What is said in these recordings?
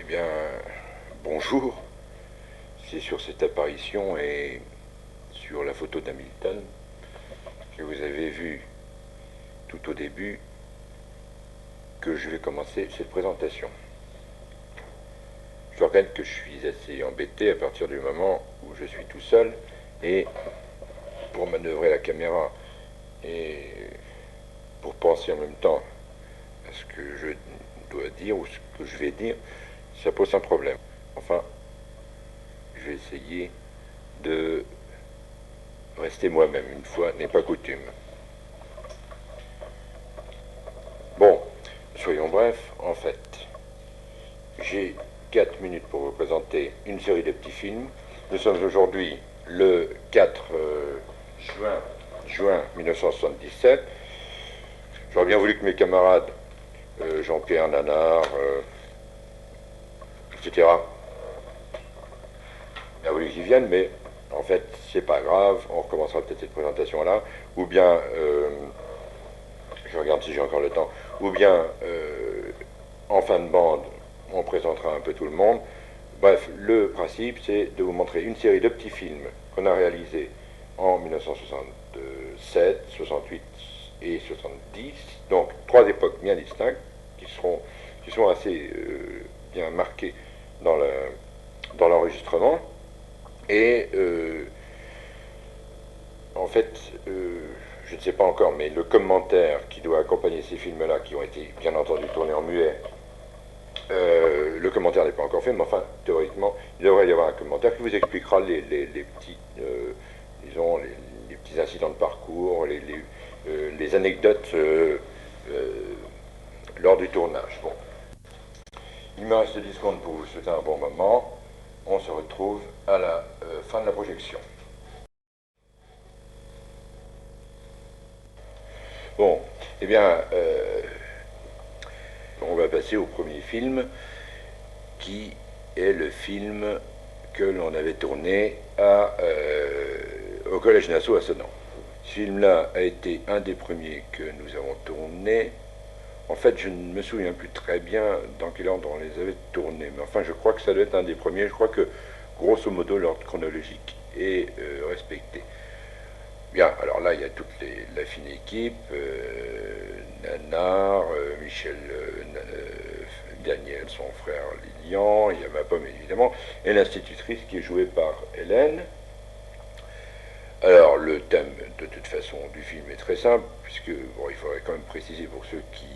Bien, bonjour. C'est sur cette apparition et sur la photo d'Hamilton que vous avez vu tout au début que je vais commencer cette présentation. Je reconnais que je suis assez embêté à partir du moment où je suis tout seul et pour manœuvrer la caméra et pour penser en même temps à ce que je dois dire ou ce que je vais dire, ça pose un problème. Enfin, je vais essayer de rester moi-même, une fois n'est pas coutume. Bon, soyons brefs, en fait, j'ai 4 minutes pour vous présenter une série de petits films. Nous sommes aujourd'hui le 4 juin 1977. J'aurais bien voulu que mes camarades, Jean-Pierre Nanard, etc., bien voulu qu'ils viennent, mais en fait, c'est pas grave, on recommencera peut-être cette présentation-là, ou bien, je regarde si j'ai encore le temps, ou bien, en fin de bande, on présentera un peu tout le monde. Bref, le principe, c'est de vous montrer une série de petits films qu'on a réalisés en 1967, 68 et 70, donc 3 époques bien distinctes, qui sont assez bien marquées dans l'enregistrement. Et en fait, je ne sais pas encore, mais le commentaire qui doit accompagner ces films-là, qui ont été bien entendu tournés en muet, le commentaire n'est pas encore fait, mais enfin, théoriquement, il devrait y avoir un commentaire qui vous expliquera les petits, disons, les petits incidents de parcours, les anecdotes lors du tournage. Bon. Il me reste 10 secondes pour vous souhaiter un bon moment. On se retrouve à la fin de la projection. Bon, eh bien, on va passer au premier film, qui est le film que l'on avait tourné au Collège Nassau à Sedan. Ce film-là a été un des premiers que nous avons tourné. En fait, je ne me souviens plus très bien dans quel ordre on les avait tournés, mais enfin, je crois que ça doit être un des premiers. Je crois que, grosso modo, l'ordre chronologique est respecté. Bien, alors là, il y a toute la fine équipe, Nanar, Michel Daniel, son frère Lilian, il y a ma pomme évidemment, et l'institutrice qui est jouée par Hélène. Alors, le thème, de toute façon, du film est très simple, puisque, bon, il faudrait quand même préciser pour ceux qui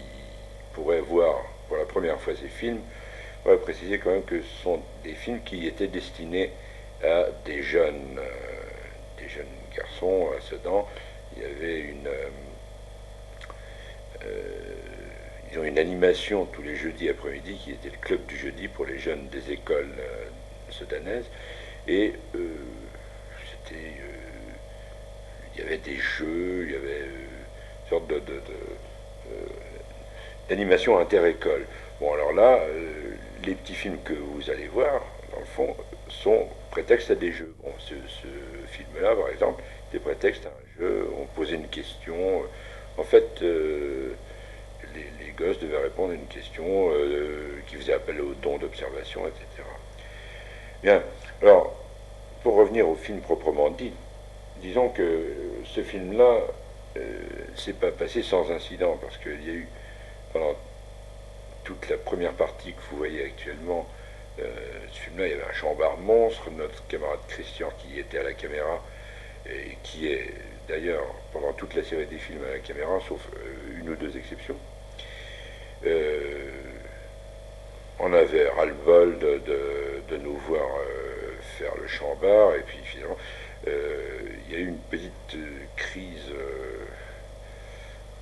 pourraient voir pour la première fois ces films, il faudrait préciser quand même que ce sont des films qui étaient destinés à des jeunes garçons à Sedan. Il y avait une animation tous les jeudis après-midi qui était le club du jeudi pour les jeunes des écoles sedanaises. Et il y avait des jeux, il y avait une sorte d'animation inter-école. Bon, alors là, les petits films que vous allez voir, dans le fond, sont prétexte à des jeux. Bon, ce film-là, par exemple, était prétexte à un jeu. On posait une question. En fait, les gosses devaient répondre à une question qui faisait appel au don d'observation, etc. Bien. Alors, pour revenir au film proprement dit, disons que ce film-là s'est pas passé sans incident, parce qu'il y a eu, pendant toute la première partie que vous voyez actuellement, ce film-là, il y avait un chambard monstre, notre camarade Christian qui était à la caméra, et qui est d'ailleurs pendant toute la série des films à la caméra, sauf une ou deux exceptions. On avait ras-le-bol de nous voir faire le chambard, et puis finalement, il y a eu une petite crise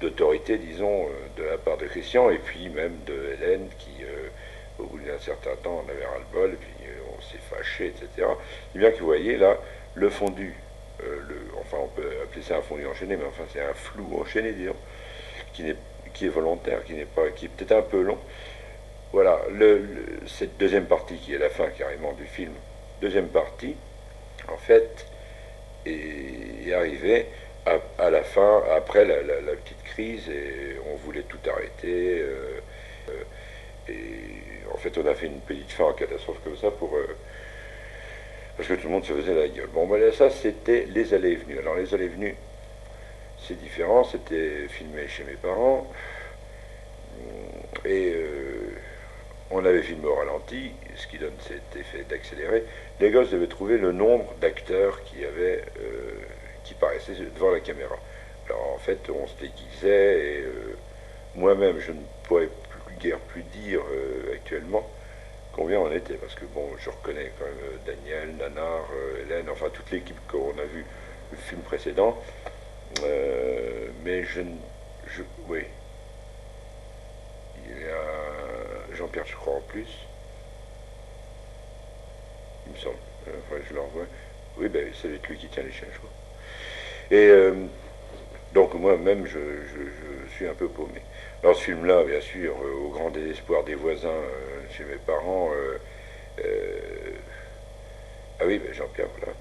d'autorité, disons, de la part de Christian, et puis même de Hélène, qui, au bout d'un certain temps, on avait ras-le-bol, et puis on s'est fâché, etc. Et bien que vous voyez, là, le fondu, enfin on peut appeler ça un fondu enchaîné, mais enfin c'est un flou enchaîné, disons, qui est volontaire, qui est peut-être un peu long. Voilà, cette deuxième partie, qui est la fin carrément du film, deuxième partie, en fait, est arrivée à la fin, après la petite crise, et on voulait tout arrêter. Et en fait, on a fait une petite fin en catastrophe comme ça parce que tout le monde se faisait la gueule. Bon, ben, ça, c'était les allées et venues. Alors, les allées et venues, c'est différent. C'était filmé chez mes parents. Et on avait filmé au ralenti, ce qui donne cet effet d'accélérer. Les gosses devaient trouver le nombre d'acteurs qui paraissaient devant la caméra. Alors en fait, on se déguisait et moi-même, je ne pourrais guère plus dire actuellement combien on était, parce que bon, je reconnais quand même Daniel, Nanar, Hélène, enfin toute l'équipe qu'on a vu le film précédent, mais oui, il y a Jean-Pierre, je crois, en plus, il me semble. Enfin, je le revois. Oui, ben, ça va être lui qui tient les chaînes, je crois. Et donc, moi-même, je suis un peu paumé. Dans ce film-là, bien sûr, au grand désespoir des voisins chez mes parents, ah oui, ben, Jean-Pierre, voilà.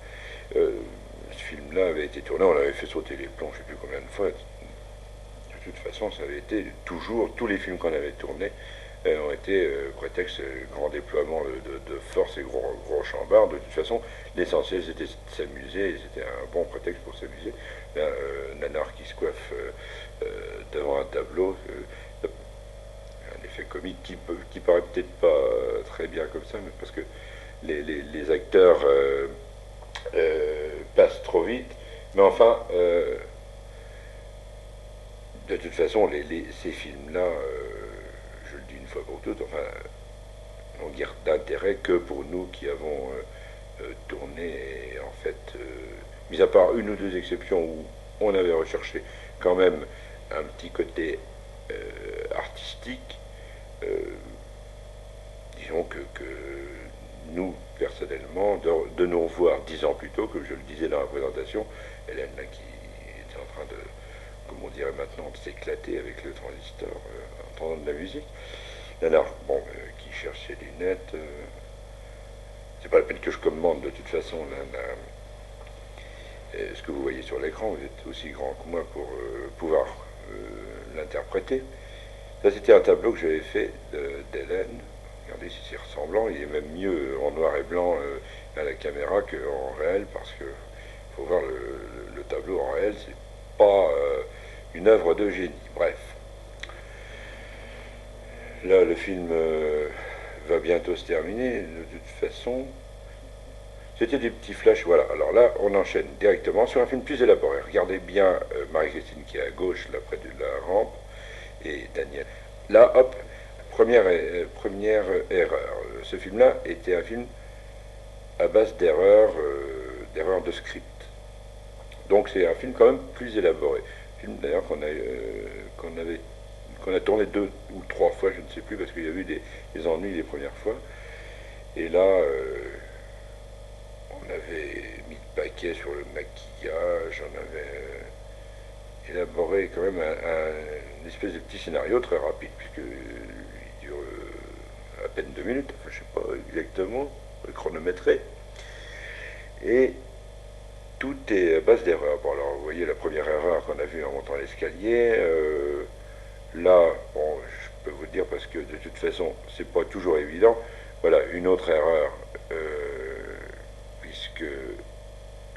Ce film-là avait été tourné, on avait fait sauter les plombs, je ne sais plus combien de fois. De toute façon, ça avait été toujours, tous les films qu'on avait tournés ont été prétexte grand déploiement de force et gros chambards. De toute façon, l'essentiel c'était de s'amuser, c'était un bon prétexte pour s'amuser. Nanar qui se coiffe devant un tableau, un effet comique qui paraît peut-être pas très bien comme ça, mais parce que les acteurs passent trop vite. Mais enfin, de toute façon, ces films-là, je le dis une fois pour toutes, enfin, n'ont guère d'intérêt que pour nous qui avons tourné, et en fait, mis à part une ou deux exceptions où on avait recherché quand même un petit côté artistique, euh, disons que nous, personnellement, de nous revoir 10 ans plus tôt, comme je le disais dans la présentation, Hélène là, qui était en train de, comme on dirait maintenant, de s'éclater avec le transistor en entendant de la musique. Nana, bon, qui cherche ses lunettes, c'est pas la peine que je commande de toute façon ce que vous voyez sur l'écran, vous êtes aussi grand que moi pour pouvoir l'interpréter. Ça, c'était un tableau que j'avais fait d'Hélène. Regardez si c'est ressemblant, il est même mieux en noir et blanc à la caméra qu'en réel, parce que faut voir le tableau en réel, c'est pas une œuvre de génie. Bref. Là, le film va bientôt se terminer, de toute façon. C'était des petits flashs, voilà. Alors là, on enchaîne directement sur un film plus élaboré. Regardez bien Marie-Christine qui est à gauche, là près de la rampe, et Daniel. Là, hop, première erreur. Ce film-là était un film à base d'erreurs de script. Donc c'est un film quand même plus élaboré. Un film d'ailleurs qu'on a tourné 2 ou 3 fois, je ne sais plus, parce qu'il y a eu des ennuis les premières fois. Et là, on avait mis le paquet sur le maquillage, on avait élaboré quand même une espèce de petit scénario très rapide, puisqu'il dure à peine 2 minutes, enfin je ne sais pas exactement, chronométré. Et tout est à base d'erreurs. Bon, alors vous voyez la première erreur qu'on a vue en montant l'escalier. Là, bon, je peux vous le dire parce que de toute façon, c'est pas toujours évident. Voilà, une autre erreur, puisque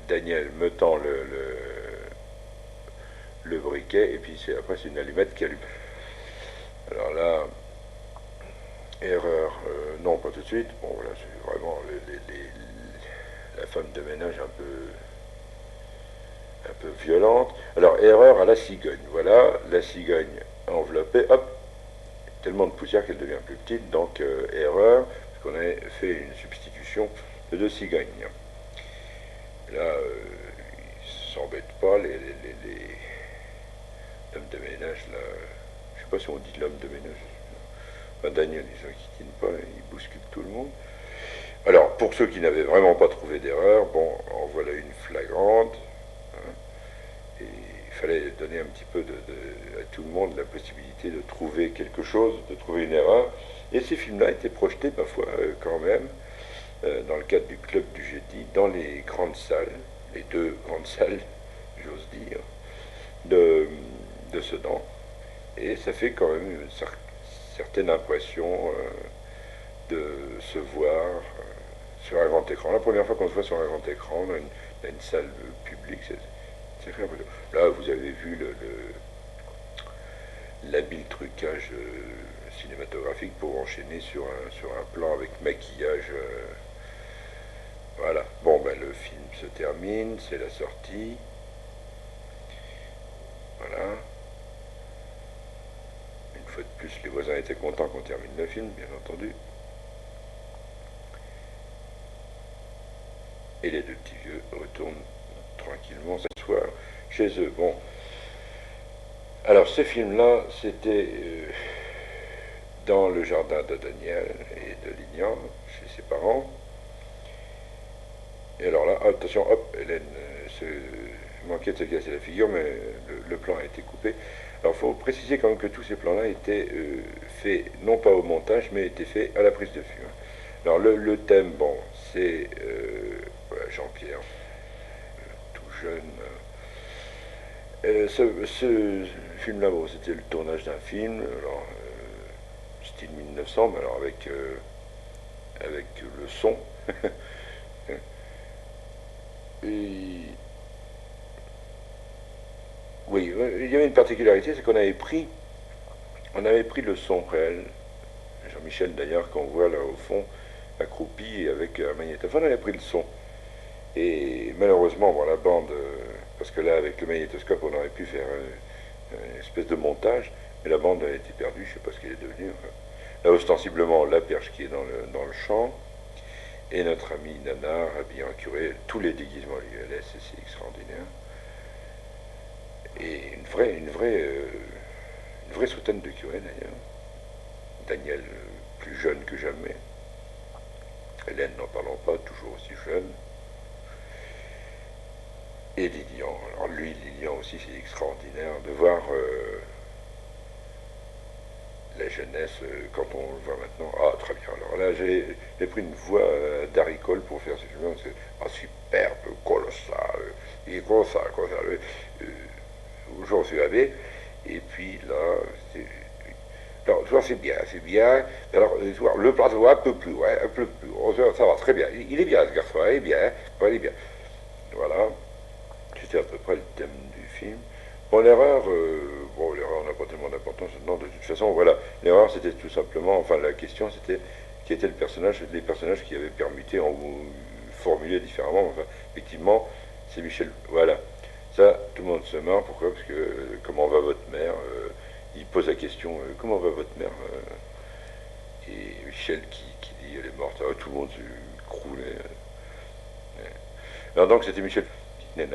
Daniel me tend le briquet, et puis après c'est une allumette qui allume. Alors là, erreur, non, pas tout de suite. Bon, voilà, c'est vraiment la femme de ménage un peu violente. Alors, erreur à la cigogne. Voilà, la cigogne enveloppée, hop, tellement de poussière qu'elle devient plus petite, donc erreur, parce qu'on a fait une substitution de 2 cigognes. Là, ils ne s'embêtent pas, les l'homme de ménage, là, je ne sais pas si on dit l'homme de ménage. Enfin, Daniel, ils s'inquiètent pas, il bouscule tout le monde. Alors, pour ceux qui n'avaient vraiment pas trouvé d'erreur, bon, en voilà une flagrante. Hein, et il fallait donner un petit peu à tout le monde la possibilité de trouver quelque chose, de trouver une erreur. Et ces films-là étaient projetés, parfois, quand même, dans le cadre du Club du Jeudi, dans les grandes salles, les 2 grandes salles, j'ose dire, de Sedan. Et ça fait quand même une certaine impression de se voir sur un grand écran. La première fois qu'on se voit sur un grand écran, dans une salle publique, c'est très impressionnant. Là, vous avez vu l'habile trucage cinématographique pour enchaîner sur un plan avec maquillage. Voilà. Bon, ben, le film se termine, c'est la sortie. Voilà. Une fois de plus, les voisins étaient contents qu'on termine le film, bien entendu. Et les deux petits vieux retournent tranquillement s'asseoir chez eux. Bon, alors ce film-là, c'était dans le jardin de Daniel et de Lignan, chez ses parents. Et alors là, attention, hop, Hélène se manquait de se casser la figure, mais le plan a été coupé. Alors il faut préciser quand même que tous ces plans-là étaient faits, non pas au montage, mais étaient faits à la prise de vue. Alors le thème, bon, c'est voilà, Jean-Pierre, tout jeune. Ce film-là, bon, c'était le tournage d'un film, alors, style 1900, mais alors avec le son. Et, oui, il y avait une particularité, c'est on avait pris le son réel. Jean-Michel d'ailleurs, qu'on voit là au fond, accroupi avec un magnétophone, on avait pris le son. Et malheureusement, bon, la bande, parce que là, avec le magnétoscope, on aurait pu faire une espèce de montage, mais la bande a été perdue, je ne sais pas ce qu'elle est devenue. Enfin. Là, ostensiblement, la perche qui est dans le champ, et notre ami Nanar, habillé en curé, tous les déguisements ULS, c'est extraordinaire. Et une vraie soutane de curé d'ailleurs. Daniel, plus jeune que jamais. Hélène, n'en parlons pas, toujours aussi jeune. Et Lilian. Alors lui, Lilian aussi, c'est extraordinaire de voir la jeunesse quand on le voit maintenant. Ah, très bien. Alors là, j'ai pris une voix d'Harry Cole pour faire ce film. C'est superbe, colossal. Il est colossal, colossal. J'en suis allé. Et puis là, alors, tu vois, c'est bien, c'est bien. Alors, tu vois, le plateau un peu plus, ouais, un peu plus. Oh, ça va très bien. Il est bien, ce garçon, il est bien. Ouais, il est bien. Voilà. C'était à peu près le thème du film. Bon, l'erreur, bon, l'erreur n'a pas tellement d'importance. Non, de toute façon, voilà. L'erreur, c'était tout simplement, enfin, la question, c'était qui était le personnage, les personnages qui avaient permuté en formuler différemment. Enfin, effectivement, c'est Michel. Voilà. Ça, tout le monde se marre. Pourquoi? Parce que comment va votre mère il pose la question comment va votre mère et Michel qui dit elle est morte. Ah, tout le monde se croulait. Alors donc c'était Michel qui tenait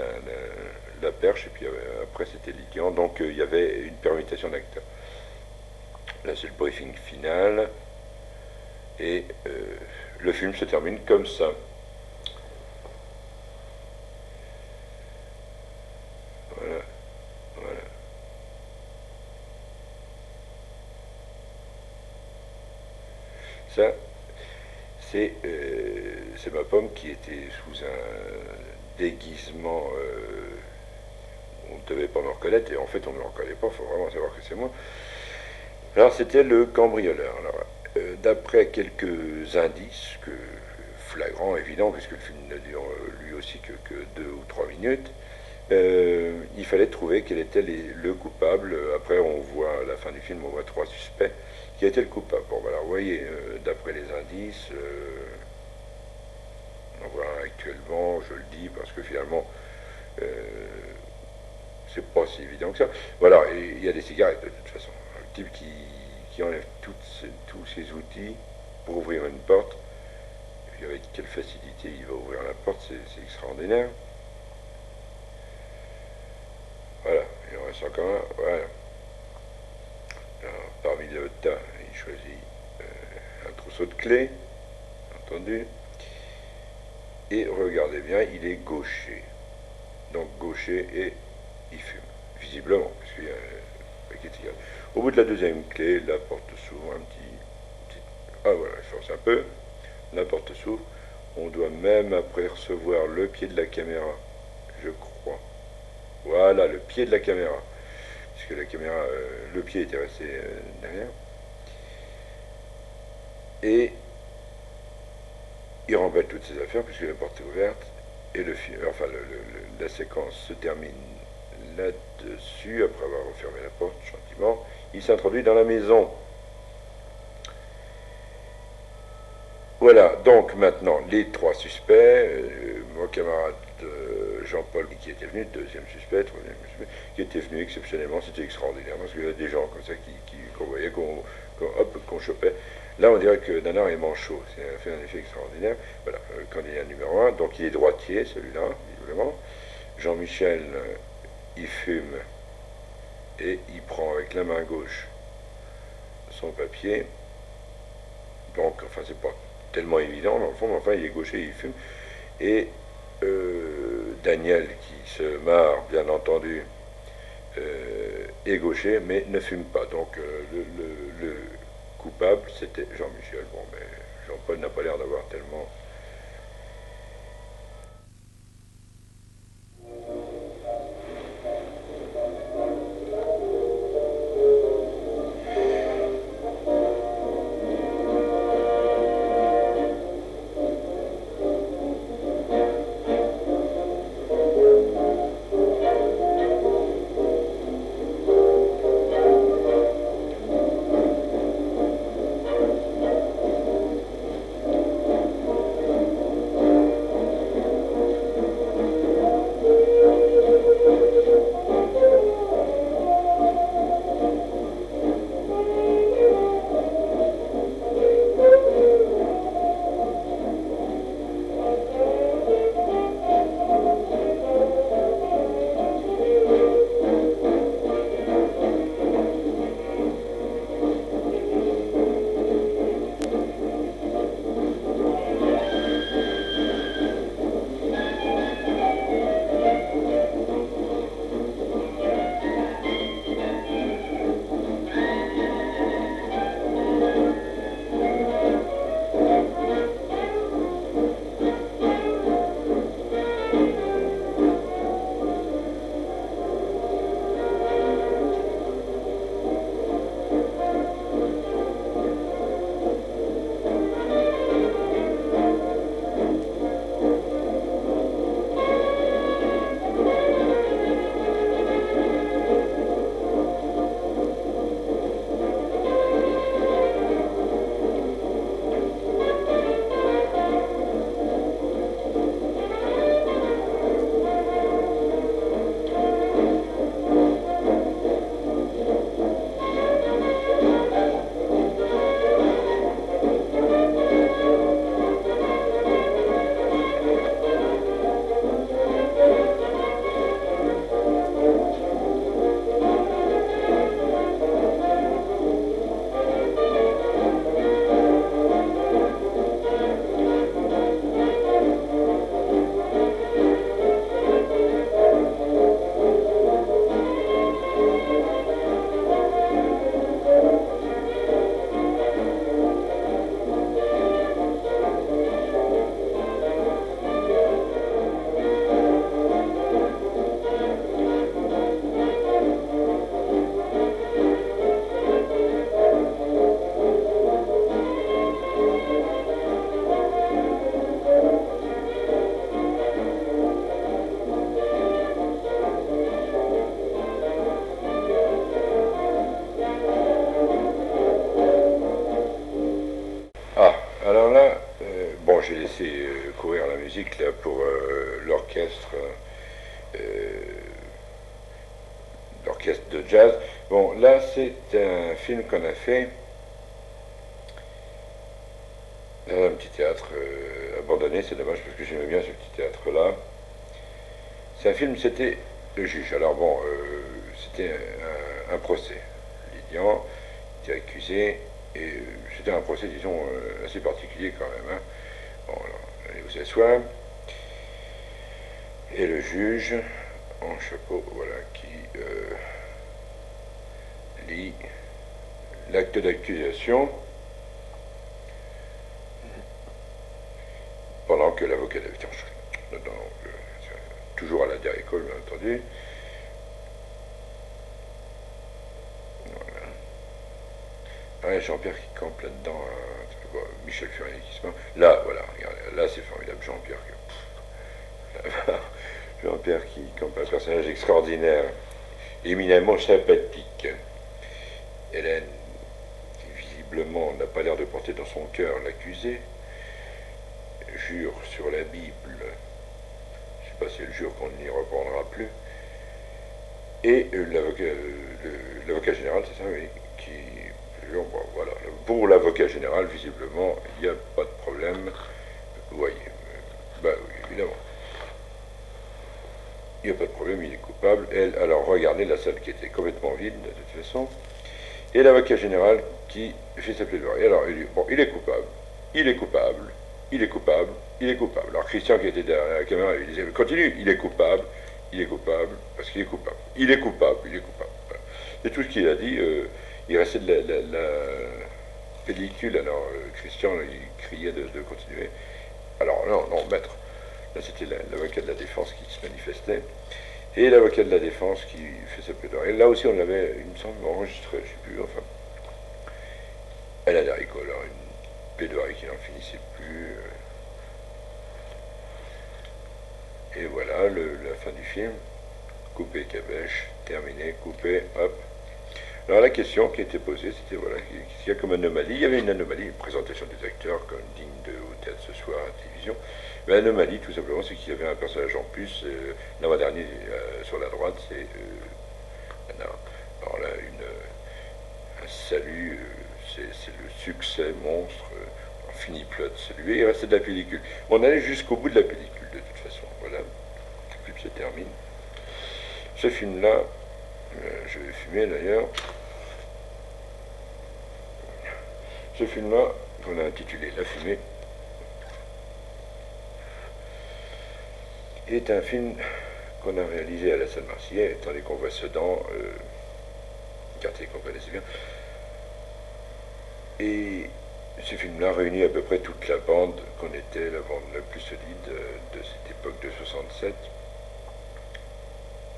la perche et puis après c'était Lilian. Donc il y avait une permutation d'acteurs. Là c'est le briefing final et le film se termine comme ça. Voilà, voilà. Ça, c'est ma pomme qui était sous un déguisement. On ne devait pas me reconnaître, et en fait on ne me reconnaît pas, il faut vraiment savoir que c'est moi. Alors c'était le cambrioleur. Alors, d'après quelques indices, flagrants, évidents, puisque le film ne dure lui aussi que 2 ou 3 minutes, il fallait trouver quel était le coupable. Après, on voit, à la fin du film, on voit 3 suspects. Qui était le coupable? Bon, ben alors, vous voyez, d'après les indices, on en voit un actuellement, je le dis, parce que finalement, euh, c'est pas si évident que ça. Voilà, et il y a des cigarettes, de toute façon. Le type qui enlève tous ses outils pour ouvrir une porte, et puis avec quelle facilité il va ouvrir la porte, c'est extraordinaire. Voilà, il en reste encore un. Voilà. Alors, parmi le tas, il choisit un trousseau de clés, entendu. Et regardez bien, il est gaucher. Donc gaucher et il fume. Visiblement, puisqu'il y a un paquet de cigarettes. Au bout de la deuxième clé, la porte s'ouvre, ah voilà, je force un peu. La porte s'ouvre. On doit même apercevoir le pied de la caméra, je crois. Voilà, le pied de la caméra. Puisque la caméra, le pied était resté derrière. Et il remballe toutes ses affaires puisque la porte est ouverte et le film, enfin la séquence se termine là-dessus après avoir refermé la porte gentiment. Il s'introduit dans la maison. Voilà, donc maintenant les trois suspects, mon camarade Jean-Paul qui était venu, deuxième suspect, troisième suspect, qui était venu exceptionnellement, c'était extraordinaire parce qu'il y a des gens comme ça qu'on voyait, qu'on chopait. Là, on dirait que Nanar est manchot, c'est fait un effet extraordinaire. Voilà, candidat numéro un, donc il est droitier, celui-là, visiblement. Jean-Michel, il fume et il prend avec la main gauche son papier. Donc, enfin, c'est pas tellement évident dans le fond, mais enfin, il est gaucher, il fume. Et Daniel, qui se marre, bien entendu, est gaucher, mais ne fume pas. Donc, le coupable, c'était Jean-Michel. Bon, mais Jean-Paul n'a pas l'air d'avoir tellement. Ah, alors là, bon, j'ai laissé courir la musique là pour l'orchestre, euh, l'orchestre de jazz. Bon, là, c'est un film qu'on a fait dans un petit théâtre abandonné. C'est dommage parce que j'aimais bien ce petit théâtre-là. C'est un film, c'était Le Juge. Alors bon, c'était un procès. Lydian était accusé et c'était un procès, disons, assez particulier quand même. Hein. Bon, alors, allez vous asseoir. Et le juge, en chapeau, voilà, qui lit l'acte d'accusation pendant que l'avocat toujours à la dernière école, bien entendu. Voilà. Ah, Jean-Pierre qui campe là-dedans. Michel Furiani qui se marre. Là, voilà, regardez, là c'est formidable. Jean-Pierre, Jean-Pierre qui campe un personnage extraordinaire, éminemment sympathique. Hélène, qui visiblement n'a pas l'air de porter dans son cœur l'accusé, jure sur la Bible, je ne sais pas si elle jure qu'on n'y reprendra plus, et l'avocat général, c'est ça, oui, qui jure, bon, voilà, pour l'avocat général, visiblement, il n'y a pas de problème, vous voyez, bah oui, évidemment, il n'y a pas de problème, il est coupable. Elle, alors regardez la salle qui était complètement vide, de toute façon, et l'avocat général qui fait sa plaidoirie. Alors il dit, bon, il est coupable, il est coupable, il est coupable, il est coupable. Alors Christian qui était derrière la caméra, il disait, continue, il est coupable, parce qu'il est coupable. Il est coupable, il est coupable. Voilà. Et tout ce qu'il a dit, il restait de la pellicule, alors Christian, il criait de continuer. Alors non, non, maître. Là, c'était l'avocat de la défense qui se manifestait. Et l'avocat de la défense qui fait sa plaidoirie. Là aussi, on l'avait, il me semble, enregistré, je ne sais plus, enfin. Elle a des rigoles, une plaidoirie qui n'en finissait plus. Et voilà, la fin du film. Coupé, cabèche, terminé, coupé, hop. Alors la question qui était posée, c'était voilà, qu'est-ce qu'il y a comme anomalie? Il y avait une anomalie, une présentation des acteurs comme digne de Au Théâtre ce soir à la télévision. Mais l'anomalie, tout simplement, c'est qu'il y avait un personnage en plus. L'avant-dernier, sur la droite, c'est alors là, un salut, c'est le succès monstre, fini plot, salué, il restait de la pellicule. On allait jusqu'au bout de la pellicule, de toute façon. Voilà, le film se termine. Ce film-là, je vais fumer d'ailleurs. Ce film-là, qu'on a intitulé La Fumée, est un film qu'on a réalisé à la salle Marcier, tandis qu'on voit Sedan, quartier qu'on connaissait bien. Et ce film-là réunit à peu près toute la bande qu'on était, la bande la plus solide de cette époque de 67.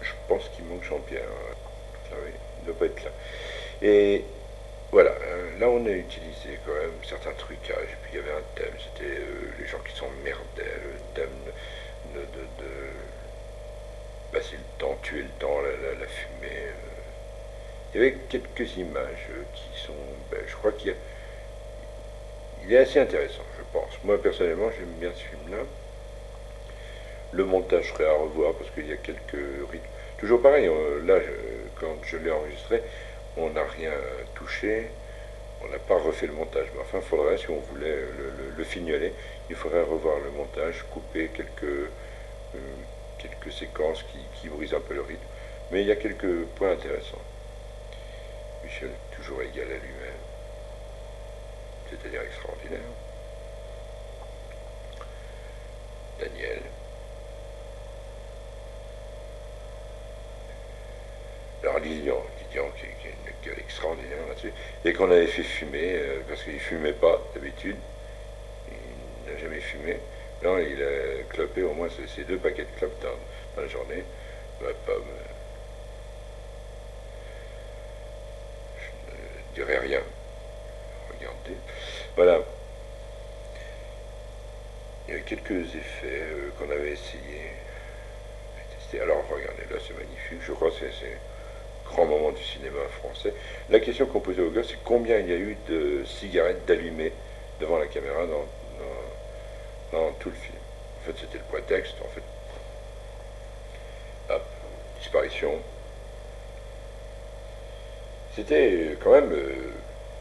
Je pense qu'il manque Jean-Pierre. Ah oui, il ne doit pas être là. Et voilà, là on a utilisé quand même certains trucages. Et puis il y avait un thème, c'était les gens qui s'emmerdaient, le thème de passer le temps, tuer le temps, la fumée. Il y avait quelques images qui sont, ben, je crois il est assez intéressant, je pense. Moi personnellement, j'aime bien ce film-là. Le montage serait à revoir parce qu'il y a quelques rythmes. Toujours pareil, là, quand je l'ai enregistré, on n'a rien touché, on n'a pas refait le montage. Mais enfin, il faudrait, si on voulait le fignoler, il faudrait revoir le montage, couper quelques séquences qui brisent un peu le rythme. Mais il y a quelques points intéressants. Michel, toujours égal à lui-même, c'est-à-dire extraordinaire. Daniel. Alors Lilian qui a une gueule extraordinaire là-dessus, et qu'on avait fait fumer, parce qu'il ne fumait pas d'habitude, il n'a jamais fumé. Non, il a clopé au moins ses 2 paquets de clopes dans la journée. Ma pomme, je ne dirais rien. Regardez. Voilà. Il y a quelques effets qu'on avait essayé. Alors regardez, là c'est magnifique. Je crois que c'est grand moment du cinéma français. La question qu'on posait aux gars, c'est combien il y a eu de cigarettes d'allumées devant la caméra dans tout le film. En fait, c'était le prétexte, en fait. Hop, disparition. C'était quand même,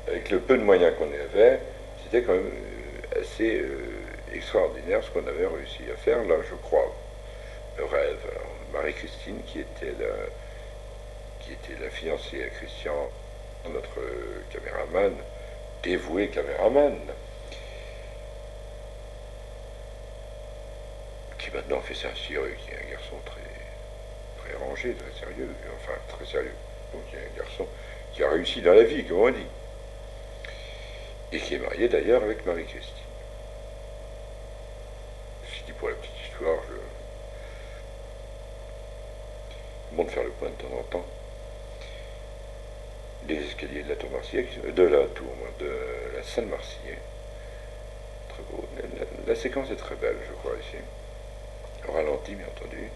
avec le peu de moyens qu'on avait, c'était quand même assez extraordinaire ce qu'on avait réussi à faire. Là, je crois, le rêve. Marie-Christine, qui était la fiancée à Christian, notre caméraman, dévoué caméraman, qui maintenant fait Saint-Cyr, qui est un garçon très rangé, très sérieux, enfin très sérieux. Donc il y a un garçon qui a réussi dans la vie, comme on dit, et qui est marié d'ailleurs avec Marie-Christine. Je dis pour la petite histoire, je monte faire le point de temps en temps. Les escaliers de la tour Marcier, de la salle Marcier, très beau. La séquence est très belle, je crois, ici. Au ralenti, bien entendu.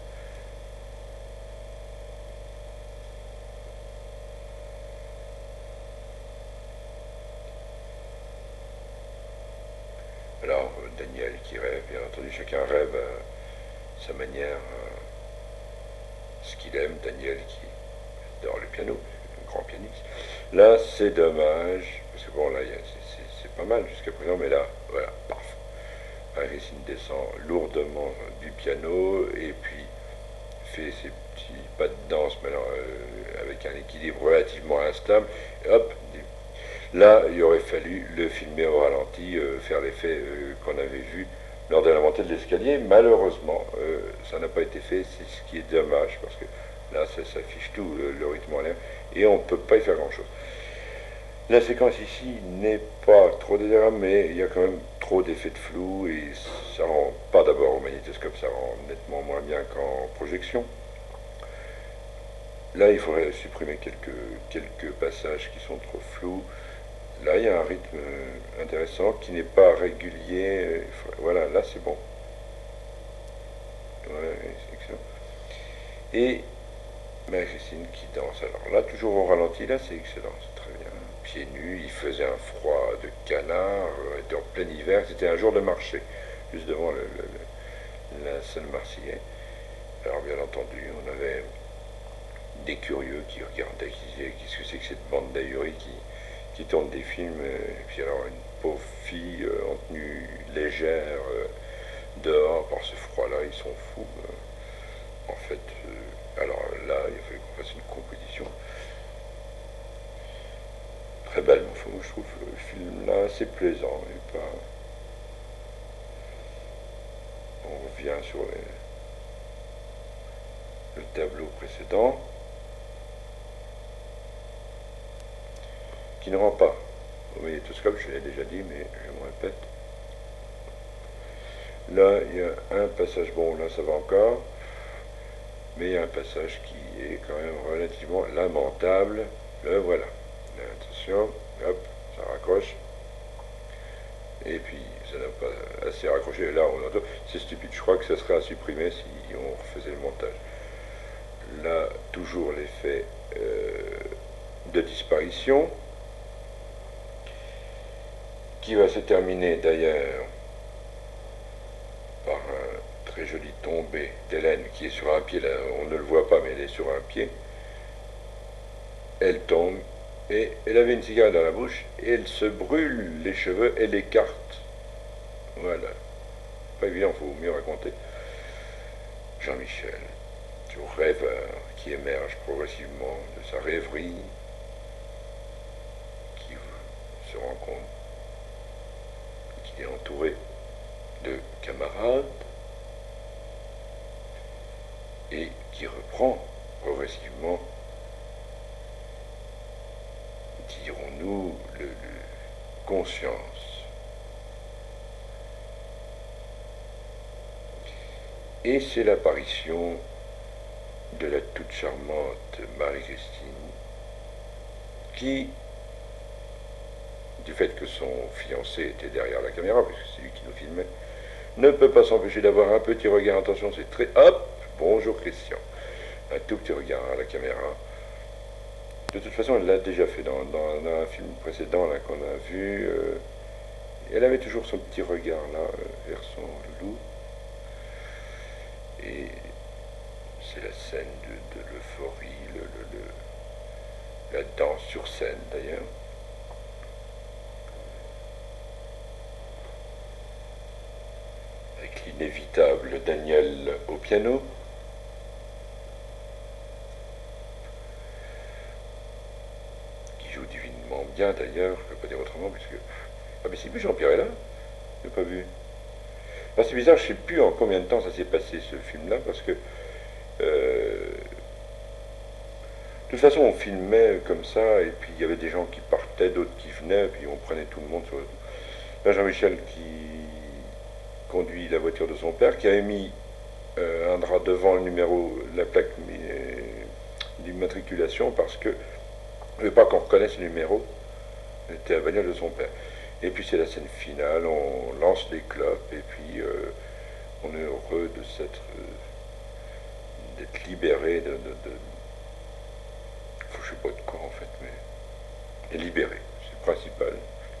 Alors, Daniel qui rêve, bien entendu, chacun rêve à sa manière, ce qu'il aime. Daniel qui adore le piano, un grand pianiste. Là, c'est dommage, parce que bon, là, c'est pas mal jusqu'à présent, mais là, voilà, paf. Christine descend lourdement du piano et puis fait ses petits pas de danse, mais alors, avec un équilibre relativement instable. Et hop, là, il aurait fallu le filmer au ralenti, faire l'effet qu'on avait vu lors de la montée de l'escalier. Malheureusement, ça n'a pas été fait, c'est ce qui est dommage, parce que là, ça s'affiche tout, le rythme en l'air, et on ne peut pas y faire grand-chose. La séquence ici n'est pas trop désagréable, mais il y a quand même trop d'effets de flou, et ça rend pas d'abord au magnétoscope, ça rend nettement moins bien qu'en projection. Là, il faudrait supprimer quelques passages qui sont trop flous. Là, il y a un rythme intéressant qui n'est pas régulier. Voilà, là, c'est bon. Ouais, c'est excellent. Et Marie-Christine qui danse. Alors là, toujours au ralenti, là, c'est excellent, c'est très bien. Pieds nus, il faisait un froid de canard, était en plein hiver, c'était un jour de marché, juste devant la salle Marseillais. Alors, bien entendu, on avait des curieux qui regardaient, qui disaient qu'est-ce que c'est que cette bande d'ahuris qui tourne des films, et puis alors une pauvre fille en tenue légère dehors par ce froid-là, ils sont fous. En fait, alors là, il a fallu qu'on fasse une composition très belle. Enfin, je trouve le film là assez plaisant. Et pas... On revient sur le tableau précédent, qui ne rend pas au magnétoscope, je l'ai déjà dit, mais je me répète. Là, il y a un passage, bon, là ça va encore, mais il y a un passage qui est quand même relativement lamentable. Le voilà. Là, attention, hop, ça raccroche. Et puis, ça n'a pas assez raccroché. Là, on entend. C'est stupide. Je crois que ça serait à supprimer si on refaisait le montage. Là, toujours l'effet de disparition, qui va se terminer d'ailleurs par un très joli tombé d'Hélène qui est sur un pied. Là, on ne le voit pas, mais elle est sur un pied. Elle tombe et elle avait une cigarette dans la bouche et elle se brûle les cheveux et l'écarte. Voilà. Pas évident, il faut mieux raconter. Jean-Michel, toujours rêveur, qui émerge progressivement de sa rêverie, qui se rend compte qu'il est entouré de camarades et qui reprend progressivement, dirons-nous, conscience. Et c'est l'apparition de la toute charmante Marie-Christine qui, du fait que son fiancé était derrière la caméra, puisque c'est lui qui nous filmait, ne peut pas s'empêcher d'avoir un petit regard, attention, c'est très... Hop, bonjour Christian. Un tout petit regard à la caméra. De toute façon, elle l'a déjà fait dans un film précédent là qu'on a vu. Elle avait toujours son petit regard là vers son loup. Et c'est la scène de l'euphorie, la danse sur scène d'ailleurs. Avec l'inévitable Daniel au piano. Qui joue divinement bien d'ailleurs, je ne peux pas dire autrement, puisque... Ah mais c'est plus Jean-Pierre est là, je n'ai pas vu. Alors c'est bizarre, je ne sais plus en combien de temps ça s'est passé ce film-là, parce que de toute façon on filmait comme ça, et puis il y avait des gens qui partaient, d'autres qui venaient, et puis on prenait tout le monde sur le... Là Jean-Michel qui conduit la voiture de son père, qui avait mis un drap devant le numéro, la plaque d'immatriculation, parce que ne veut pas qu'on reconnaisse le numéro, c'était la bagnole de son père. Et puis c'est la scène finale, on lance les clopes, et puis on est heureux de d'être libéré je sais pas de quoi en fait, mais libéré, c'est le principal.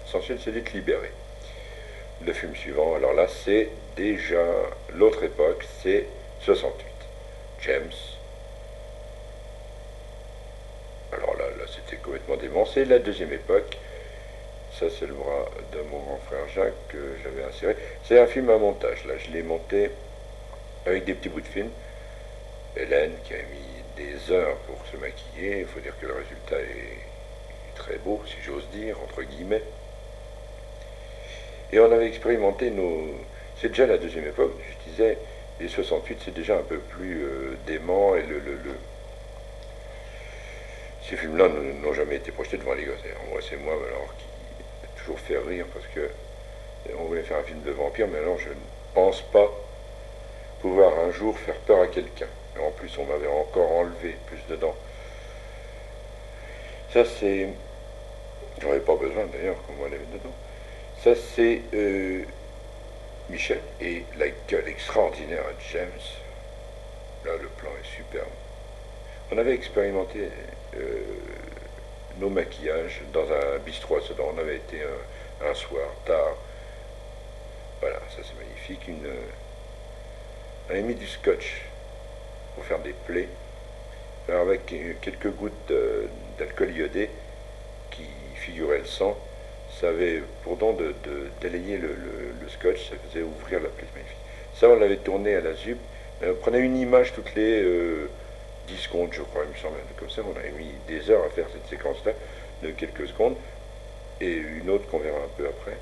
L'essentiel c'est d'être libéré. Le film suivant, alors là c'est déjà l'autre époque, c'est 68. James. Alors là c'était complètement démon. C'est la deuxième époque. Ça c'est le bras de mon grand frère Jacques que j'avais inséré. C'est un film à montage. Là je l'ai monté avec des petits bouts de film. Hélène qui a mis des heures pour se maquiller. Il faut dire que le résultat est très beau, si j'ose dire, entre guillemets. Et on avait expérimenté nos... C'est déjà la deuxième époque, je disais, les 68 c'est déjà un peu plus dément, et ces films-là n'ont jamais été projetés devant les gosses. Moi c'est moi alors qui a toujours fait rire parce que on voulait faire un film de vampire, mais alors je ne pense pas pouvoir un jour faire peur à quelqu'un. En plus on m'avait encore enlevé plus dedans. Ça c'est... J'en avais pas besoin d'ailleurs qu'on m'enlève dedans. Ça c'est Michel et la gueule extraordinaire à James. Là le plan est superbe. On avait expérimenté nos maquillages dans un bistrot à Sedan. On avait été un soir tard. Voilà, ça c'est magnifique. On avait mis du scotch pour faire des plaies. Alors avec quelques gouttes d'alcool iodé qui figurait le sang. Ça avait pour don d'élayer le scotch, ça faisait ouvrir la plaie magnifique. Ça, on l'avait tourné à la ZUP. On prenait une image toutes les 10 secondes, je crois, il me semble, comme ça. On avait mis des heures à faire cette séquence-là, de quelques secondes, et une autre qu'on verra un peu après.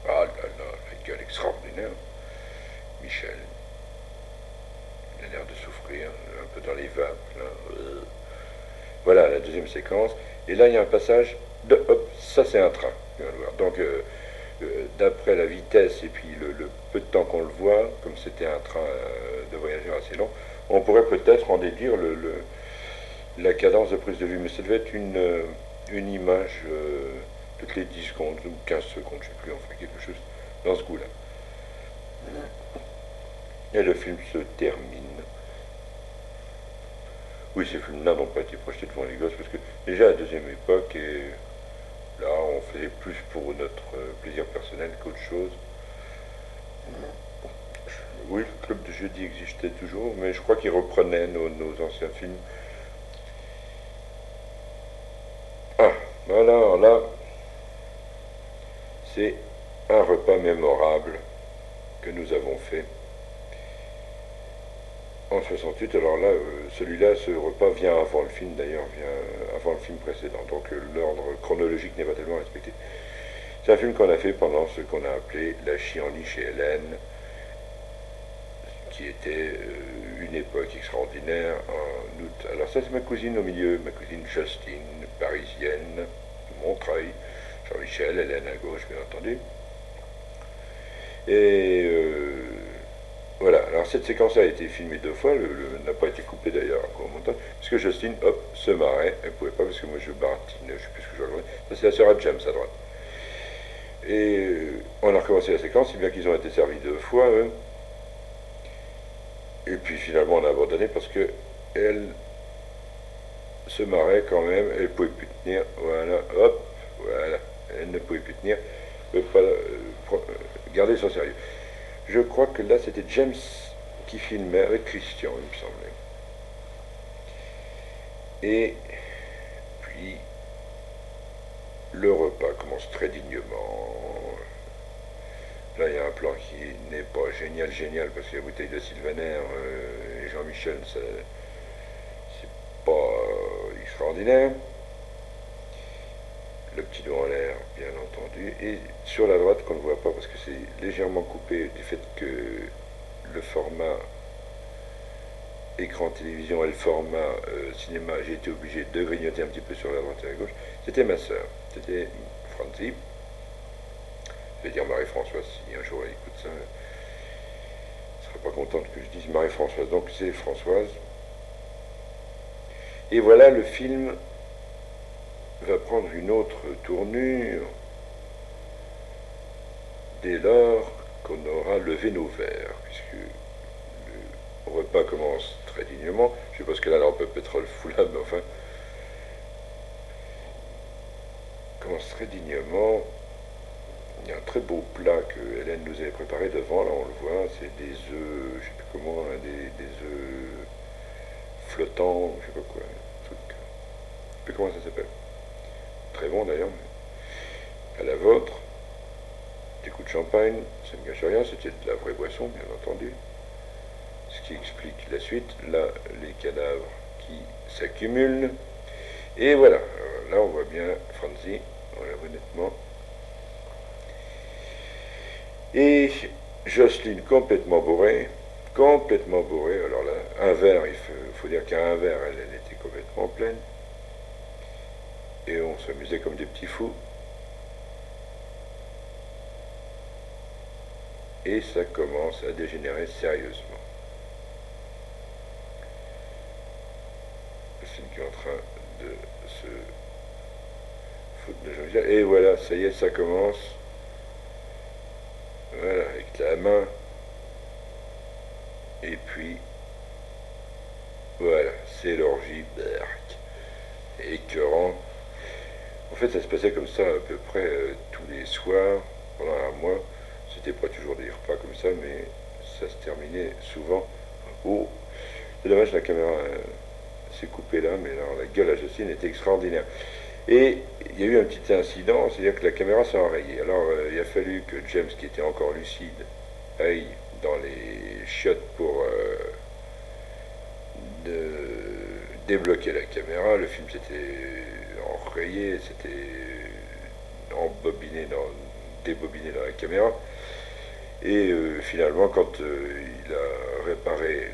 Ah là là, la gueule extraordinaire. Michel, il a l'air de souffrir, un peu dans les vapes, là. Voilà, la deuxième séquence. Et là, il y a un passage de... Hop, ça c'est un train. Donc, d'après la vitesse et puis le peu de temps qu'on le voit, comme c'était un train de voyageurs assez long, on pourrait peut-être en déduire la cadence de prise de vue. Mais ça devait être une image toutes les 10 secondes ou 15 secondes, je ne sais plus, enfin quelque chose dans ce goût-là. Et le film se termine. Oui, ces films-là n'ont pas été projetés devant les gosses parce que déjà à la deuxième époque, et là on faisait plus pour notre plaisir personnel qu'autre chose. Oui, le club de jeudi existait toujours, mais je crois qu'il reprenait nos anciens films. Ah, voilà, là, c'est un repas mémorable que nous avons fait en 68. Alors là, celui-là, ce repas vient avant le film d'ailleurs, vient avant le film précédent. Donc l'ordre chronologique n'est pas tellement respecté. C'est un film qu'on a fait pendant ce qu'on a appelé la chienlit chez Hélène, qui était une époque extraordinaire en août. Alors ça c'est ma cousine au milieu, ma cousine Justine, parisienne, Montreuil, Jean-Michel, Hélène à gauche bien entendu. Et voilà, alors cette séquence a été filmée 2 fois, n'a pas été coupée d'ailleurs au montage, parce que Justine, hop, se marrait, elle pouvait pas parce que moi je baratine, je sais plus ce que je vois. Ça c'est la sœur à James à droite. Et on a recommencé la séquence, si bien qu'ils ont été servis 2 fois, eux. Et puis finalement on a abandonné parce que elle se marrait quand même, elle ne pouvait plus tenir, voilà, hop, voilà, elle ne pouvait plus tenir, ne pouvait pas garder son sérieux. Je crois que là c'était James qui filmait avec Christian, il me semblait. Et puis le repas commence très dignement. Là, il y a un plan qui n'est pas génial, parce que la bouteille de Sylvaner et Jean-Michel, c'est pas extraordinaire. Le petit doigt en l'air, bien entendu. Et sur la droite, qu'on ne voit pas, parce que c'est légèrement coupé du fait que le format écran télévision et le format cinéma, j'ai été obligé de grignoter un petit peu sur la droite et la gauche. C'était ma sœur, c'était Franzi. Je vais dire Marie-Françoise, si un jour elle écoute ça, elle ne sera pas contente que je dise Marie-Françoise. Donc c'est Françoise. Et voilà, le film va prendre une autre tournure. dès lors qu'on aura levé nos verres, puisque le repas commence très dignement. Je suppose que là, on peut pétrole foulable, mais enfin, commence très dignement. Il y a un très beau plat que Hélène nous avait préparé devant, là on le voit, c'est des œufs, je sais plus comment, hein, des œufs flottants, je sais pas quoi, un truc, je sais plus comment ça s'appelle. Très bon d'ailleurs, à la vôtre, des coups de champagne, ça ne gâche rien, c'était de la vraie boisson, bien entendu. Ce qui explique la suite, là, les cadavres qui s'accumulent. Et voilà, alors là on voit bien Franzi, on la voit nettement. Et Jocelyne complètement bourrée, complètement bourrée. Alors là, un verre, faut dire qu'à un verre, elle était complètement pleine. Et on s'amusait comme des petits fous. Et ça commence à dégénérer sérieusement. Jocelyne qui est en train de se foutre de Jean-Michel. Et voilà, ça y est, ça commence. Voilà, avec la main. Et puis, voilà, c'est l'orgie d'Arc. Écœurant. En fait, ça se passait comme ça à peu près tous les soirs, pendant un mois. C'était pas toujours des repas comme ça, mais ça se terminait souvent. Oh, c'est dommage, la caméra s'est coupée là, mais alors, la gueule à Jocelyne était extraordinaire. Et il y a eu un petit incident, c'est-à-dire que la caméra s'est enrayée. Alors, il a fallu que James, qui était encore lucide, aille dans les chiottes pour débloquer la caméra. Le film s'était enrayé, s'était débobiné dans la caméra. Et finalement, quand il a réparé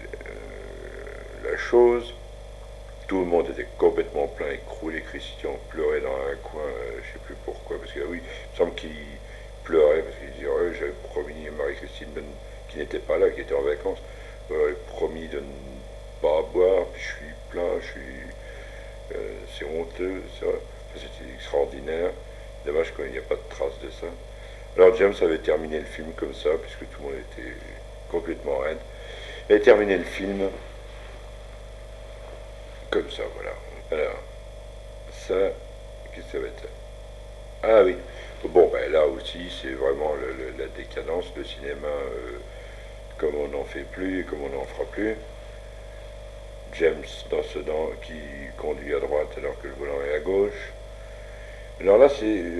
la chose, tout le monde était complètement plein, écroulé. Christian pleurait dans un coin, je ne sais plus pourquoi, parce que oui, il me semble qu'il pleurait, parce qu'il disait ouais, j'avais promis à Marie-Christine qui n'était pas là, qui était en vacances, j'avais promis de ne pas boire, puis je suis plein, c'est honteux, ça. C'était extraordinaire. Dommage qu'il n'y a pas de trace de ça. Alors James avait terminé le film comme ça, puisque tout le monde était complètement raide. Il a terminé le film comme ça, voilà. Alors, ça, qu'est-ce que ça va être? Ah oui. Bon, ben là aussi, c'est vraiment la décadence, le cinéma comme on n'en fait plus et comme on n'en fera plus. James dans Sedan qui conduit à droite alors que le volant est à gauche. Alors là,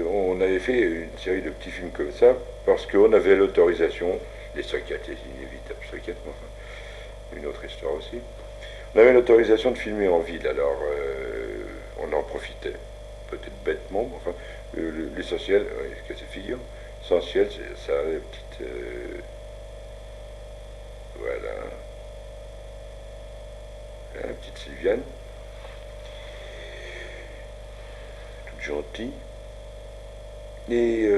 on avait fait une série de petits films comme ça parce qu'on avait l'autorisation, les soquettes, les inévitables soquettes, enfin, une autre histoire aussi. On avait l'autorisation de filmer en ville, alors on en profitait, peut-être bêtement, mais enfin, l'essentiel, ce que c'est figure, l'essentiel, c'est ça, les petites, voilà, la petite Sylviane, toute gentille. Et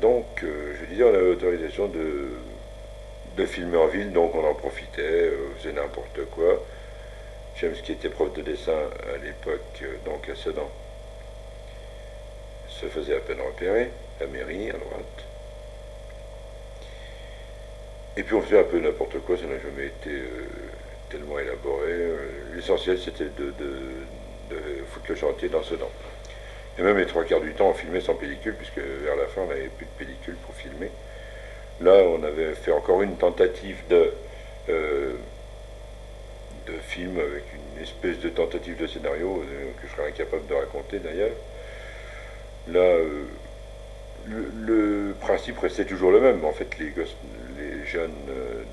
donc, je disais, on avait l'autorisation de filmer en ville, donc on en profitait, on faisait n'importe quoi. James, qui était prof de dessin à l'époque, donc à Sedan, se faisait à peine repérer, la mairie à droite. Et puis on faisait un peu n'importe quoi, ça n'a jamais été tellement élaboré. L'essentiel c'était de foutre le chantier dans Sedan. Et même les trois quarts du temps on filmait sans pellicule, puisque vers la fin on n'avait plus de pellicule pour filmer. Là on avait fait encore une tentative de film avec une espèce de tentative de scénario que je serais incapable de raconter d'ailleurs. Là, le principe restait toujours le même. En fait, les jeunes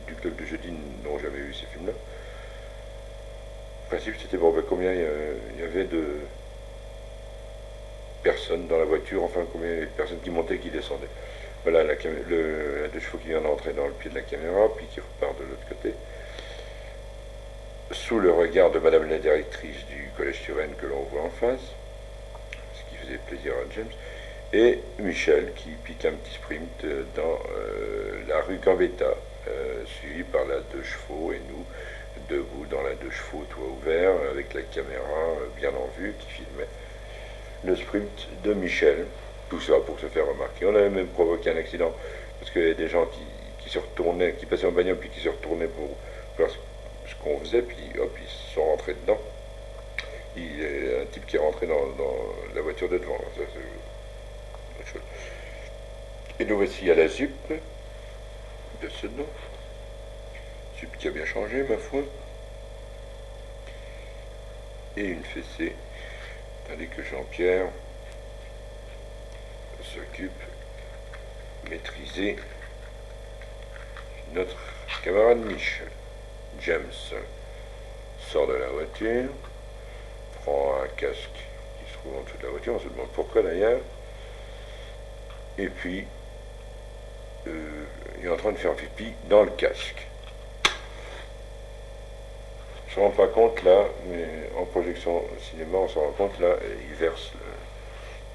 du club de jeudi n'ont jamais vu ces films-là. Le principe, c'était bon, ben, combien il y avait de personnes dans la voiture, enfin combien il y avait de personnes qui montaient et qui descendaient. Voilà la deux chevaux qui vient d'entrer dans le pied de la caméra, puis qui repart de l'autre côté. Sous le regard de Madame la directrice du collège Turenne que l'on voit en face, ce qui faisait plaisir à James, et Michel qui pique un petit sprint dans la rue Gambetta, suivi par la deux chevaux et nous debout dans la deux chevaux toit ouvert avec la caméra bien en vue qui filmait le sprint de Michel. tout ça pour se faire remarquer. On avait même provoqué un accident, parce qu'il y avait des gens qui se retournaient, qui passaient en bagnole, puis qui se retournaient pour voir ce qu'on faisait, puis hop, ils se sont rentrés dedans. Il y a un type qui est rentré dans la voiture de devant. Ça, c'est autre chose. Et nous voici à la ZUP de Sedan. ZUP qui a bien changé, ma foi. Et une fessée, tandis que Jean-Pierre s'occupe de maîtriser notre camarade Michel. James sort de la voiture, prend un casque qui se trouve en dessous de la voiture, on se demande pourquoi d'ailleurs, et puis il est en train de faire pipi dans le casque. On ne se rend pas compte là, mais en projection cinéma, on se rend compte là, il verse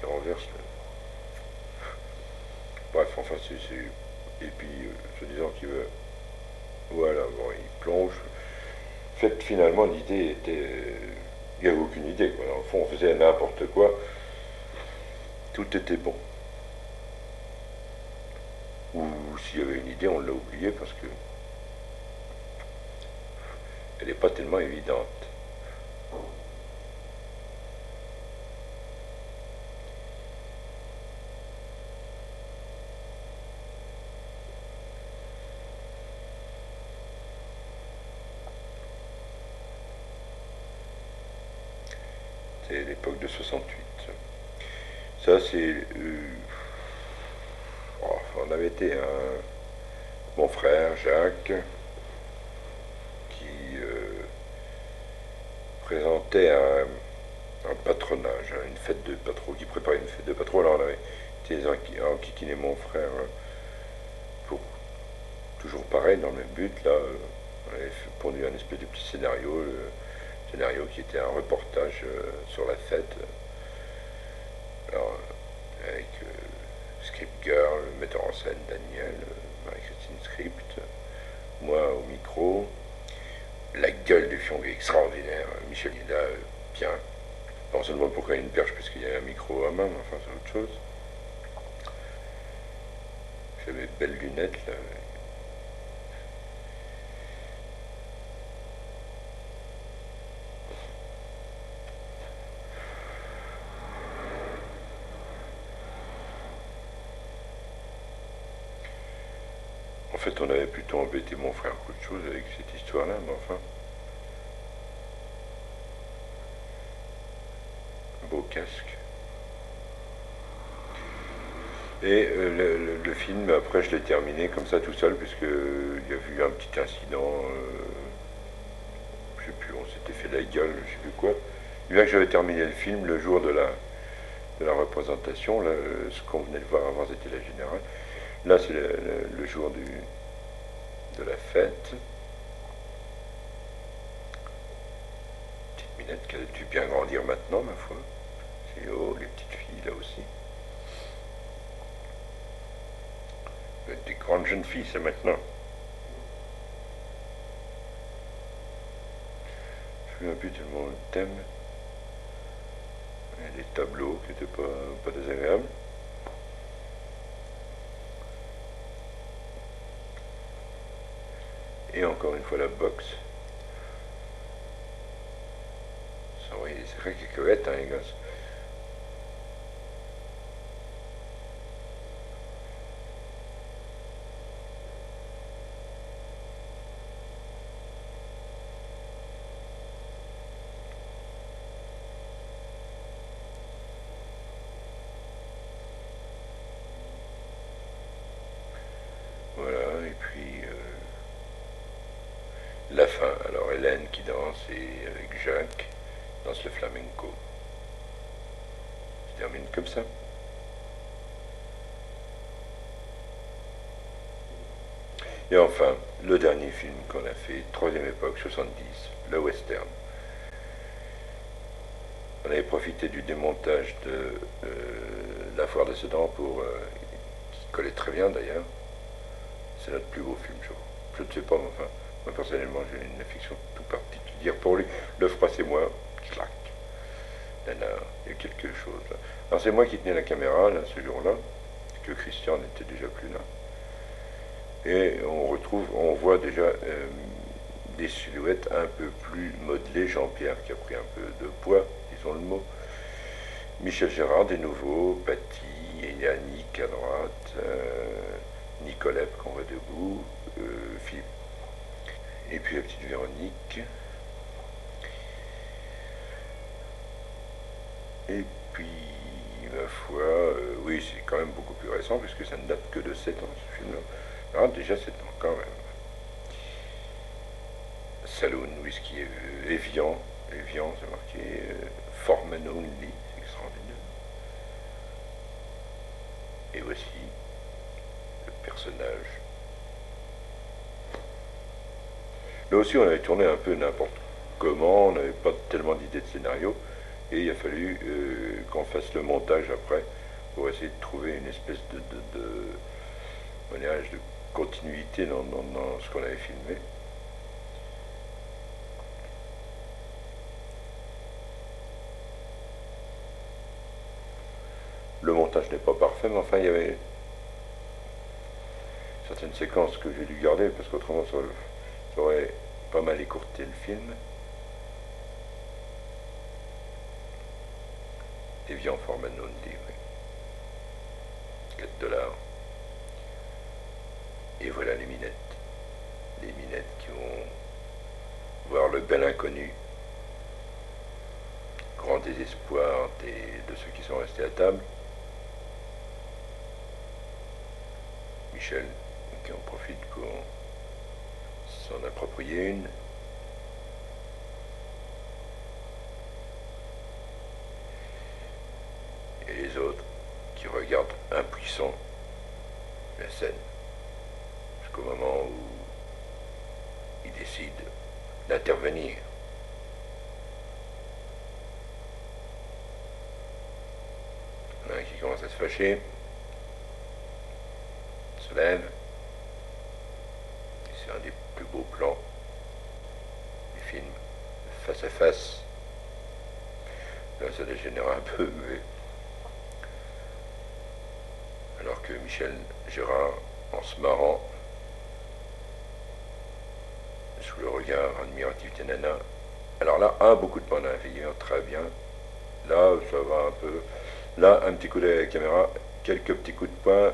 il renverse Bref, enfin, et puis, se disant qu'il veut. Voilà, bon, il plonge. En fait, finalement, l'idée était. Il n'y avait aucune idée, quoi. Dans le fond, on faisait n'importe quoi. Tout était bon. Ou s'il y avait une idée, on l'a oubliée parce que. Elle n'est pas tellement évidente. C'est l'époque de 68. Ça, c'est. On avait été mon frère Jacques qui présentait un patronage, une fête de patron, qui préparait une fête de patron. Alors on avait été enquiquiner mon frère pour toujours pareil, dans le même but. Là, on avait pondu un espèce de petit scénario, le scénario qui était un reportage sur la fête. Alors, avec Script Girl, le metteur en scène Daniel, Marie-Christine Script, moi au micro, la gueule du fion extraordinaire, Michel Hida, bien. Non seulement pourquoi il y a une perche, parce qu'il y a un micro à main, mais enfin c'est autre chose. J'avais de belles lunettes là. En fait, on avait plutôt embêté mon frère qu'autre chose avec cette histoire-là, mais enfin. Un beau casque. Et le film, après, je l'ai terminé comme ça tout seul, puisqu'il y a eu un petit incident. Je sais plus, on s'était fait la gueule, je sais plus quoi. Et bien que j'avais terminé le film, le jour de la représentation, là, ce qu'on venait de voir avant, c'était la générale. Là, c'est le jour de la fête. Petite minette qui a dû bien grandir maintenant, ma foi. C'est oh, les petites filles là aussi. Des grandes jeunes filles, c'est maintenant. Je ne me souviens plus tellement le thème. Il y a des tableaux qui n'étaient pas désagréables. Et encore une fois la boxe. Oui, c'est vrai qu'il y a que hein, les gosses. Voilà, et puis la fin. Alors Hélène qui danse et avec Jacques danse le flamenco. Je termine comme ça. Et enfin, le dernier film qu'on a fait, troisième époque, 70, le western. On avait profité du démontage de la foire de Sedan qui collait très bien d'ailleurs. C'est notre plus beau film, je crois. Je ne sais pas, mais enfin, moi personnellement, j'ai une affection tout particulière pour lui. Le froid, c'est moi. Clac. nanar, il y a quelque chose là. Alors c'est moi qui tenais la caméra là, ce jour-là, que Christian n'était déjà plus là. Et on voit déjà des silhouettes un peu plus modelées. Jean-Pierre qui a pris un peu de poids, disons le mot. Michel Gérard des nouveaux, Paty, et Yannick à droite, Nicolas qu'on voit debout, Philippe. Et puis la petite Véronique. Et puis, ma foi, oui, c'est quand même beaucoup plus récent, puisque ça ne date que de 7 ans, ce film-là. Ah, déjà 7 ans, quand même. Saloon, whisky, Evian, c'est marqué, Forman Only, c'est extraordinaire. Et voici le personnage. Là aussi, on avait tourné un peu n'importe comment, on n'avait pas tellement d'idées de scénario, et il a fallu qu'on fasse le montage après pour essayer de trouver une espèce de continuité dans ce qu'on avait filmé. Le montage n'est pas parfait, mais enfin, il y avait certaines séquences que j'ai dû garder, parce qu'autrement, ça aurait pas mal écourté le film. Evian Forman Only, oui. 4 $. Et voilà les minettes. Les minettes qui vont voir le bel inconnu. Grand désespoir de ceux qui sont restés à table. Michel qui en profite pour s'en approprier une. Et les autres qui regardent impuissants la scène jusqu'au moment où ils décident d'intervenir. Il y en a un qui commence à se fâcher, se lève. C'est un des plus beaux plans du film, face à face. Là, ça dégénère un peu, mais alors que Michel Gérard, en se marrant, sous le regard admiratif des nanas. Alors là, beaucoup de bandes à figure, très bien. Là, ça va un peu. Là, un petit coup d'œil à la caméra, quelques petits coups de poing,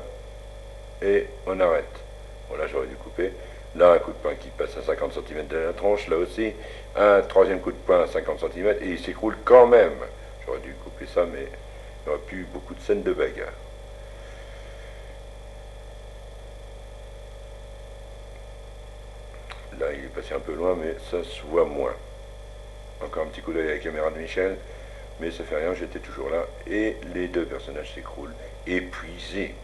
et on arrête. Bon, là, j'aurais dû couper. Là, un coup de poing qui passe à 50 cm de la tronche. Là aussi, un troisième coup de poing à 50 cm, et il s'écroule quand même. J'aurais dû couper ça, mais il n'y aurait plus beaucoup de scènes de bagarre. Là, il est passé un peu loin, mais ça se voit moins. Encore un petit coup d'œil à la caméra de Michel, mais ça fait rien, j'étais toujours là. Et les deux personnages s'écroulent, épuisés.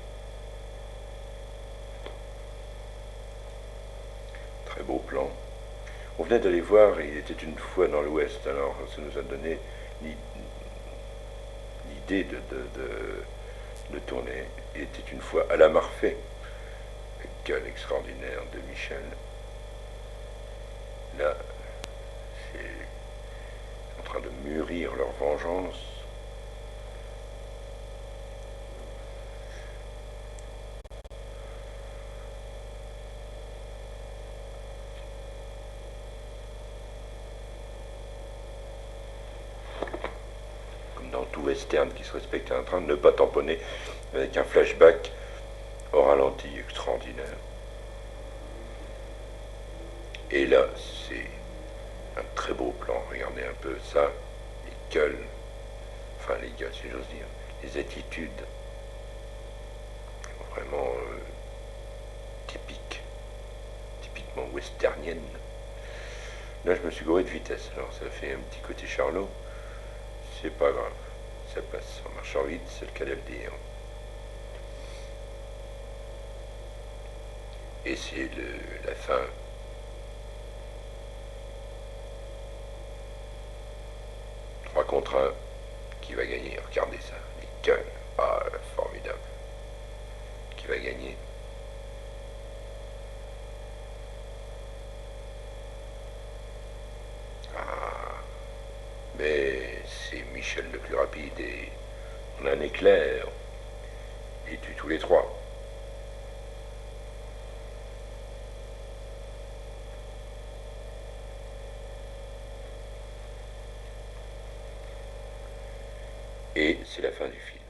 Très beau plan. On venait d'aller voir, il était une fois dans l'Ouest, alors ça nous a donné l'idée de tourner. Il était une fois à la Marfée. Quel extraordinaire de Michel. Là, c'est en train de mûrir leur vengeance. Comme dans tout western qui se respecte en train de ne pas tamponner avec un flashback au ralenti extraordinaire. Et là, c'est un très beau plan. Regardez un peu ça, les gueules, enfin les gueules si j'ose dire, les attitudes vraiment typiquement westerniennes. Là, je me suis gouré de vitesse, alors ça fait un petit côté Charlot. C'est pas grave, ça passe en marchant vite, c'est le cas de le dire. Et c'est la fin. 3 contre 1, qui va gagner? Regardez ça, les gueules, ah, formidable. Qui va gagner? Ah, mais c'est Michel Michel le plus rapide et en un éclair, il tue tous les trois. Et c'est la fin du film.